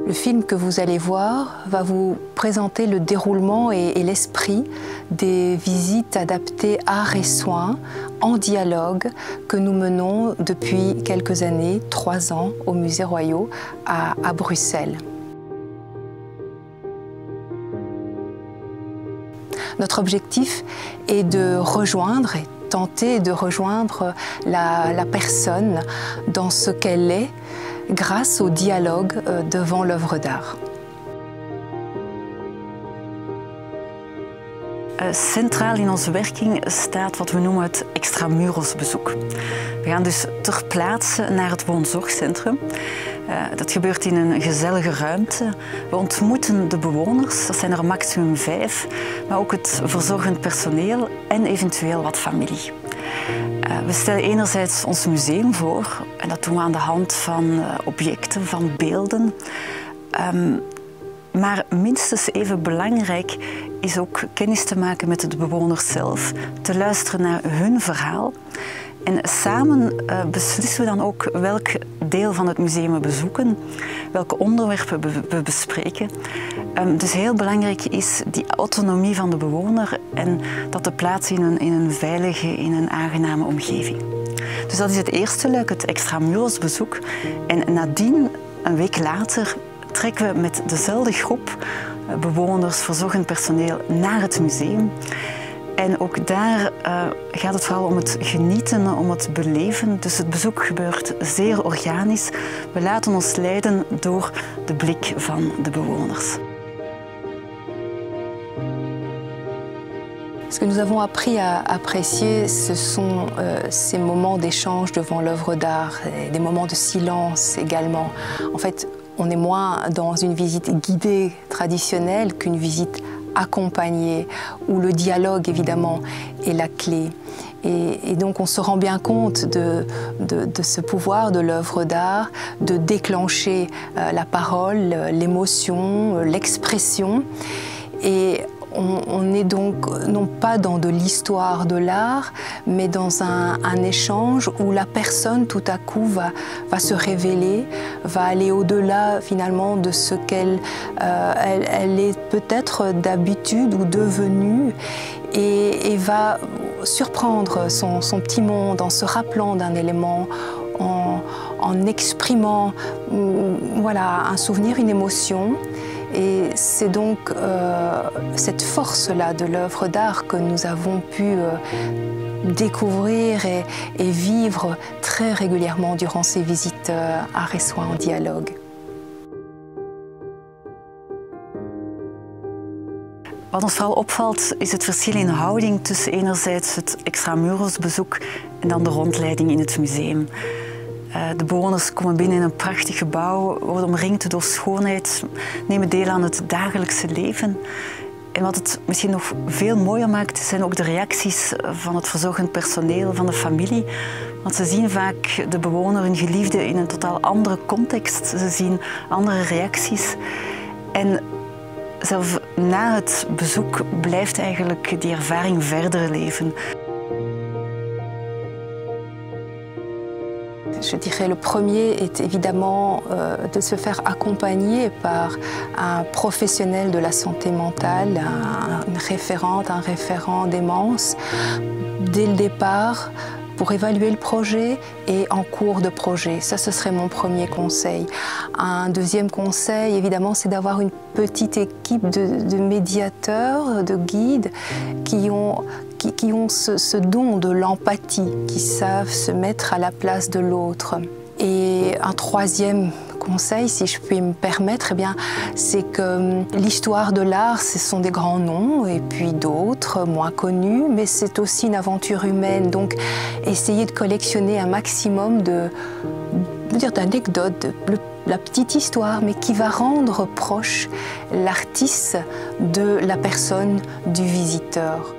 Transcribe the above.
Le film que vous allez voir va vous présenter le déroulement et l'esprit des visites adaptées art et soins en dialogue que nous menons depuis quelques années, 3 ans, au Musée Royaux à Bruxelles. Notre objectif est de rejoindre et tenter de rejoindre la personne dans ce qu'elle est grâce au dialogue devant l'œuvre d'art. Centraal in onze werking staat wat we noemen het extramuros-bezoek. We gaan dus ter plaatse naar het woonzorgcentrum. Dat gebeurt in een gezellige ruimte. We ontmoeten de bewoners, dat zijn er maximum 5, maar ook het verzorgend personeel en eventueel wat familie. We stellen enerzijds ons museum voor en dat doen we aan de hand van objecten, van beelden. Maar minstens even belangrijk is ook kennis te maken met de bewoners zelf, te luisteren naar hun verhaal. En samen beslissen we dan ook welk deel van het museum we bezoeken, welke onderwerpen we bespreken. Dus heel belangrijk is die autonomie van de bewoner en dat te plaatsen in een veilige, in een aangename omgeving. Dus dat is het eerste luik, het extramuros-bezoek. En nadien, een week later, trekken we met dezelfde groep bewoners, verzorgend personeel naar het museum. En ook daar gaat het vooral om het genieten, om het beleven. Dus het bezoek gebeurt zeer organisch. We laten ons leiden door de blik van de bewoners. Ce que nous avons appris à apprécier, ce sont ces moments d'échange devant l'œuvre d'art, des moments de silence également. En fait, on est moins dans une visite guidée traditionnelle qu'une visite accompagnée, où le dialogue évidemment est la clé. Et donc on se rend bien compte de ce pouvoir de l'œuvre d'art, de déclencher la parole, l'émotion, l'expression. Et on est donc non pas dans de l'histoire de l'art, mais dans un échange où la personne tout à coup va se révéler, va aller au-delà finalement de ce qu'elle elle est peut-être d'habitude ou devenue et va surprendre son petit monde en se rappelant d'un élément, en exprimant voilà, un souvenir, une émotion. Et c'est donc cette force-là de l'œuvre d'art que nous avons pu découvrir et vivre très régulièrement durant ces visites art et soins en dialogue. Wat ons vooral opvalt is het verschil in houding tussen enerzijds het extramuros-bezoek en dan de rondleiding in het museum. De bewoners komen binnen in een prachtig gebouw, worden omringd door schoonheid, nemen deel aan het dagelijkse leven. En wat het misschien nog veel mooier maakt, zijn ook de reacties van het verzorgend personeel, van de familie. Want ze zien vaak de bewoner, hun geliefde, in een totaal andere context. Ze zien andere reacties. En zelfs na het bezoek blijft eigenlijk die ervaring verder leven. Je dirais le premier est évidemment de se faire accompagner par un professionnel de la santé mentale, une référente, un référent démence, dès le départ, pour évaluer le projet et en cours de projet. Ça, ce serait mon premier conseil. Un deuxième conseil, évidemment, c'est d'avoir une petite équipe de médiateurs, de guides qui ont ce don de l'empathie, qui savent se mettre à la place de l'autre. Et un troisième conseil, si je puis me permettre, eh bien, c'est que l'histoire de l'art, ce sont des grands noms et puis d'autres moins connus, mais c'est aussi une aventure humaine. Donc, essayez de collectionner un maximum d'anecdotes, la petite histoire, mais qui va rendre proche l'artiste de la personne du visiteur.